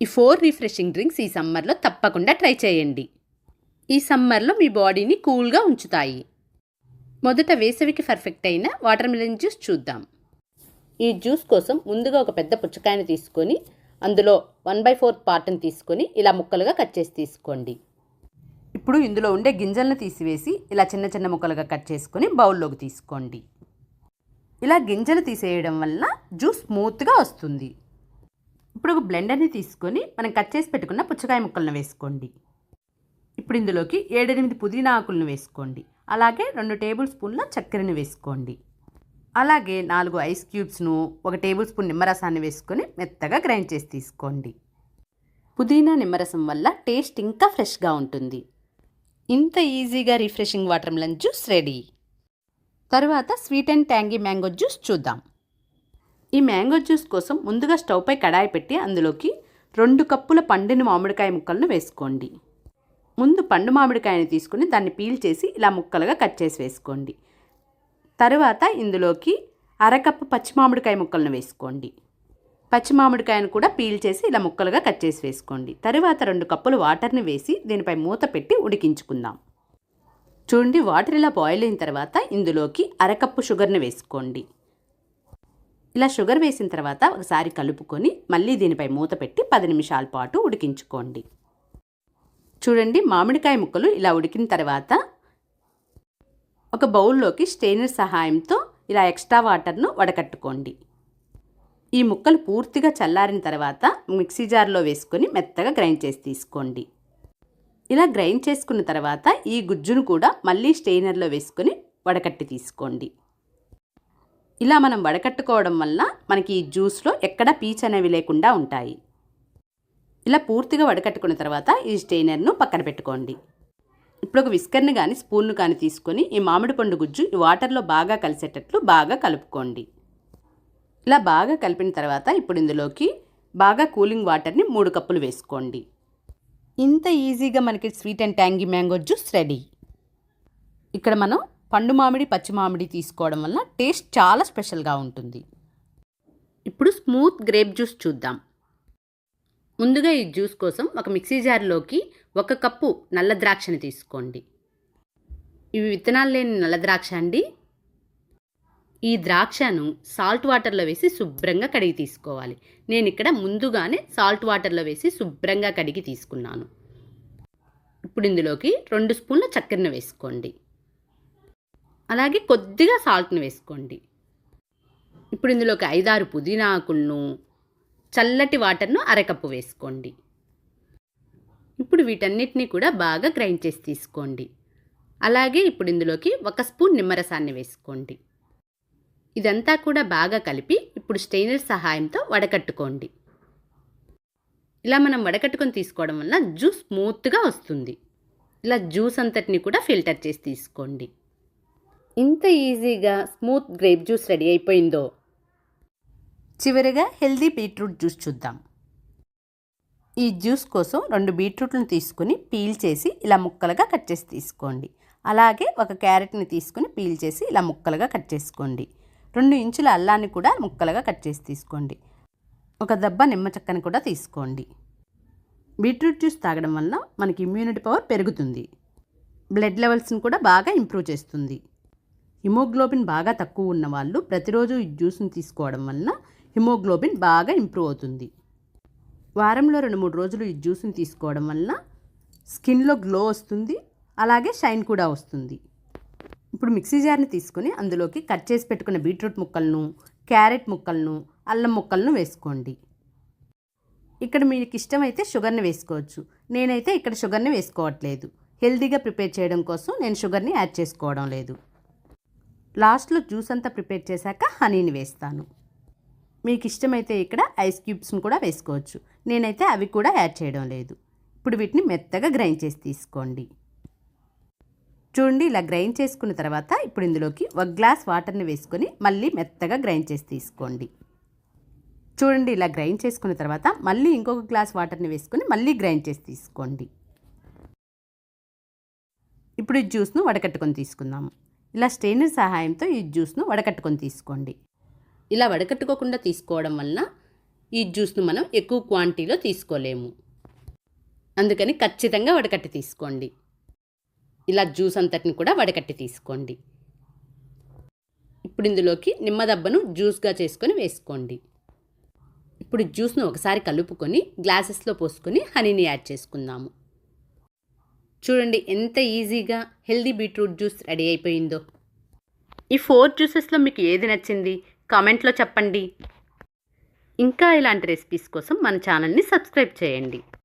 ఈ 4 refreshing drinks ఈ సమ్మర్లో తప్పకుండా ట్రై చేయండి. ఈ సమ్మర్లో మీ బాడీని కూల్గా ఉంచుతాయి. మొదట వేసవికి పర్ఫెక్ట్ అయిన వాటర్ మిలన్ జ్యూస్ చూద్దాం. ఈ జ్యూస్ కోసం ముందుగా ఒక పెద్ద పుచ్చకాయను తీసుకొని అందులో 1/4 పార్ట్ని తీసుకొని ఇలా ముక్కలుగా కట్ చేసి తీసుకోండి. ఇప్పుడు ఇందులో ఉండే గింజలను తీసివేసి ఇలా చిన్న చిన్న ముక్కలుగా కట్ చేసుకొని బౌల్లోకి తీసుకోండి. ఇలా గింజలు తీసేయడం వల్ల జ్యూస్ స్మూత్గా వస్తుంది. ఇప్పుడు ఒక బ్లెండర్ని తీసుకొని మనం కట్ చేసి పెట్టుకున్న పుచ్చకాయ ముక్కలను వేసుకోండి. ఇప్పుడు ఇందులోకి 7-8 పుదీనా ఆకులను వేసుకోండి. అలాగే 2 టేబుల్ స్పూన్ల చక్కెరని వేసుకోండి. అలాగే 4 ఐస్ క్యూబ్స్ను 1 టేబుల్ స్పూన్ నిమ్మరసాన్ని వేసుకొని మెత్తగా గ్రైండ్ చేసి తీసుకోండి. పుదీనా నిమ్మరసం వల్ల టేస్ట్ ఇంకా ఫ్రెష్గా ఉంటుంది. ఇంత ఈజీగా refreshing water melon juice ready. తర్వాత sweet and tangy mango juice చూద్దాం. ఈ మ్యాంగో జ్యూస్ కోసం ముందుగా స్టవ్పై కడాయి పెట్టి అందులోకి 2 కప్పుల పండిన మామిడికాయ ముక్కలను వేసుకోండి. ముందు పండు మామిడికాయని తీసుకుని దాన్ని పీల్ చేసి ఇలా ముక్కలుగా కట్ చేసి వేసుకోండి. తర్వాత ఇందులోకి 1/2 కప్పు పచ్చి మామిడికాయ ముక్కలను వేసుకోండి. పచ్చి మామిడికాయను కూడా పీల్ చేసి ఇలా ముక్కలుగా కట్ చేసి వేసుకోండి. తర్వాత 2 కప్పులు వాటర్ని వేసి దీనిపై మూత పెట్టి ఉడికించుకుందాం. చూడండి, వాటర్ ఇలా బాయిల్ అయిన తర్వాత ఇందులోకి 1/2 కప్పు షుగర్ని వేసుకోండి. ఇలా షుగర్ వేసిన తర్వాత ఒకసారి కలుపుకొని మళ్ళీ దీనిపై మూత పెట్టి 10 నిమిషాల పాటు ఉడికించుకోండి. చూడండి, మామిడికాయ ముక్కలు ఇలా ఉడికిన తర్వాత ఒక బౌల్లోకి స్ట్రెయినర్ సహాయంతో ఇలా ఎక్స్ట్రా వాటర్ను వడకట్టుకోండి. ఈ ముక్కలు పూర్తిగా చల్లారిన తర్వాత మిక్సీ జార్లో వేసుకొని మెత్తగా గ్రైండ్ చేసి తీసుకోండి. ఇలా గ్రైండ్ చేసుకున్న తర్వాత ఈ గుజ్జును కూడా మళ్ళీ స్ట్రెయినర్లో వేసుకొని వడకట్టి తీసుకోండి. ఇలా మనం వడకట్టుకోవడం వల్ల మనకి ఈ జ్యూస్లో ఎక్కడ పీచు అనేవి లేకుండా ఉంటాయి. ఇలా పూర్తిగా వడకట్టుకున్న తర్వాత ఈ స్ట్రెయినర్ను పక్కన పెట్టుకోండి. ఇప్పుడు ఒక విస్కర్ని కానీ స్పూన్ను కానీ తీసుకొని ఈ మామిడి పండు గుజ్జు ఈ వాటర్లో బాగా కలిసేటట్లు బాగా కలుపుకోండి. ఇలా బాగా కలిపిన తర్వాత ఇప్పుడు ఇందులోకి బాగా కూలింగ్ వాటర్ని 3 కప్పులు వేసుకోండి. ఇంత ఈజీగా మనకి sweet and tangy mango juice ready. ఇక్కడ మనం పండు మామిడి పచ్చి మామిడి తీసుకోవడం వల్ల టేస్ట్ చాలా స్పెషల్గా ఉంటుంది. ఇప్పుడు స్మూత్ గ్రేప్ జ్యూస్ చూద్దాం. ముందుగా ఈ జ్యూస్ కోసం ఒక మిక్సీ జార్లోకి 1 కప్పు నల్ల ద్రాక్షని తీసుకోండి. ఇవి విత్తనాలు లేని నల్ల ద్రాక్ష అండి. ఈ ద్రాక్షను సాల్ట్ వాటర్లో వేసి శుభ్రంగా కడిగి తీసుకోవాలి. నేను ఇక్కడ ముందుగానే సాల్ట్ వాటర్లో వేసి శుభ్రంగా కడిగి తీసుకున్నాను. ఇప్పుడు ఇందులోకి 2 స్పూన్ల చక్కెరను వేసుకోండి. అలాగే కొద్దిగా సాల్ట్ని వేసుకోండి. ఇప్పుడు ఇందులోకి 5-6 పుదీనా ఆకులను చల్లటి వాటర్ను 1/2 కప్పు వేసుకోండి. ఇప్పుడు వీటన్నిటిని కూడా బాగా గ్రైండ్ చేసి తీసుకోండి. అలాగే ఇప్పుడు ఇందులోకి 1 స్పూన్ నిమ్మరసాన్ని వేసుకోండి. ఇదంతా కూడా బాగా కలిపి ఇప్పుడు స్ట్రెయినర్ సహాయంతో వడకట్టుకోండి. ఇలా మనం వడకట్టుకొని తీసుకోవడం వల్ల జ్యూస్ స్మూత్గా వస్తుంది. ఇలా జ్యూస్ అంతటిని కూడా ఫిల్టర్ చేసి తీసుకోండి. ఇంత ఈజీగా స్మూత్ గ్రేప్ జ్యూస్ రెడీ అయిపోయిందో. చివరిగా హెల్దీ బీట్రూట్ జ్యూస్ చూద్దాం. ఈ జ్యూస్ కోసం 2 బీట్రూట్లను తీసుకుని పీల్ చేసి ఇలా ముక్కలుగా కట్ చేసి తీసుకోండి. అలాగే 1 క్యారెట్ని తీసుకుని పీల్ చేసి ఇలా ముక్కలుగా కట్ చేసుకోండి. 2 ఇంచుల అల్లాన్ని కూడా ముక్కలుగా కట్ చేసి తీసుకోండి. 1 దెబ్బ నిమ్మ చెక్కని కూడా తీసుకోండి. బీట్రూట్ జ్యూస్ తాగడం వల్ల మనకి ఇమ్యూనిటీ పవర్ పెరుగుతుంది. బ్లడ్ లెవెల్స్ని కూడా బాగా ఇంప్రూవ్ చేస్తుంది. హిమోగ్లోబిన్ బాగా తక్కువ ఉన్న వాళ్ళు ప్రతిరోజు ఈ జ్యూస్ని తీసుకోవడం వల్ల హిమోగ్లోబిన్ బాగా ఇంప్రూవ్ అవుతుంది. వారంలో 2-3 రోజులు ఈ జ్యూస్ని తీసుకోవడం వల్ల స్కిన్లో గ్లో వస్తుంది. అలాగే షైన్ కూడా వస్తుంది. ఇప్పుడు మిక్సీ జార్ని తీసుకొని అందులోకి కట్ చేసి పెట్టుకున్న బీట్రూట్ ముక్కలను, క్యారెట్ ముక్కలను, అల్లం ముక్కలను వేసుకోండి. ఇక్కడ మీకు ఇష్టమైతే షుగర్ని వేసుకోవచ్చు. నేనైతే ఇక్కడ షుగర్ని వేసుకోవట్లేదు. హెల్తీగా ప్రిపేర్ చేయడం కోసం నేను షుగర్ని యాడ్ చేసుకోవడం లేదు. లాస్ట్లో జ్యూస్ అంతా ప్రిపేర్ చేశాక హనీని వేస్తాను. మీకు ఇష్టమైతే ఇక్కడ ఐస్ క్యూబ్స్ని కూడా వేసుకోవచ్చు. నేనైతే అవి కూడా యాడ్ చేయడం లేదు. ఇప్పుడు వీటిని మెత్తగా గ్రైండ్ చేసి తీసుకోండి. చూడండి, ఇలా గ్రైండ్ చేసుకున్న తర్వాత ఇప్పుడు ఇందులోకి 1 గ్లాస్ వాటర్ని వేసుకొని మళ్ళీ మెత్తగా గ్రైండ్ చేసి తీసుకోండి. చూడండి, ఇలా గ్రైండ్ చేసుకున్న తర్వాత మళ్ళీ ఇంకొక గ్లాస్ వాటర్ని వేసుకొని మళ్ళీ గ్రైండ్ చేసి తీసుకోండి. ఇప్పుడు ఈ జ్యూస్ను వడకట్టుకొని తీసుకుందాము. ఇలా స్ట్రెయినర్ సహాయంతో ఈ జ్యూస్ను వడకట్టుకొని తీసుకోండి. ఇలా వడకట్టుకోకుండా తీసుకోవడం వలన ఈ జ్యూస్ను మనం ఎక్కువ క్వాంటిటీలో తీసుకోలేము, అందుకని ఖచ్చితంగా వడకట్టి తీసుకోండి. ఇలా జ్యూస్ అంతటిని కూడా వడకట్టి తీసుకోండి. ఇప్పుడు ఇందులోకి నిమ్మదబ్బను జ్యూస్గా చేసుకొని వేసుకోండి. ఇప్పుడు జ్యూస్ను ఒకసారి కలుపుకొని గ్లాసెస్లో పోసుకొని హనీని యాడ్ చేసుకుందాము. చూడండి ఎంత ఈజీగా హెల్దీ బీట్రూట్ జ్యూస్ రెడీ అయిపోయిందో. ఈ 4 జ్యూసెస్లో మీకు ఏది నచ్చింది కామెంట్లో చెప్పండి. ఇంకా ఇలాంటి రెసిపీస్ కోసం మన ఛానల్ని సబ్స్క్రైబ్ చేయండి.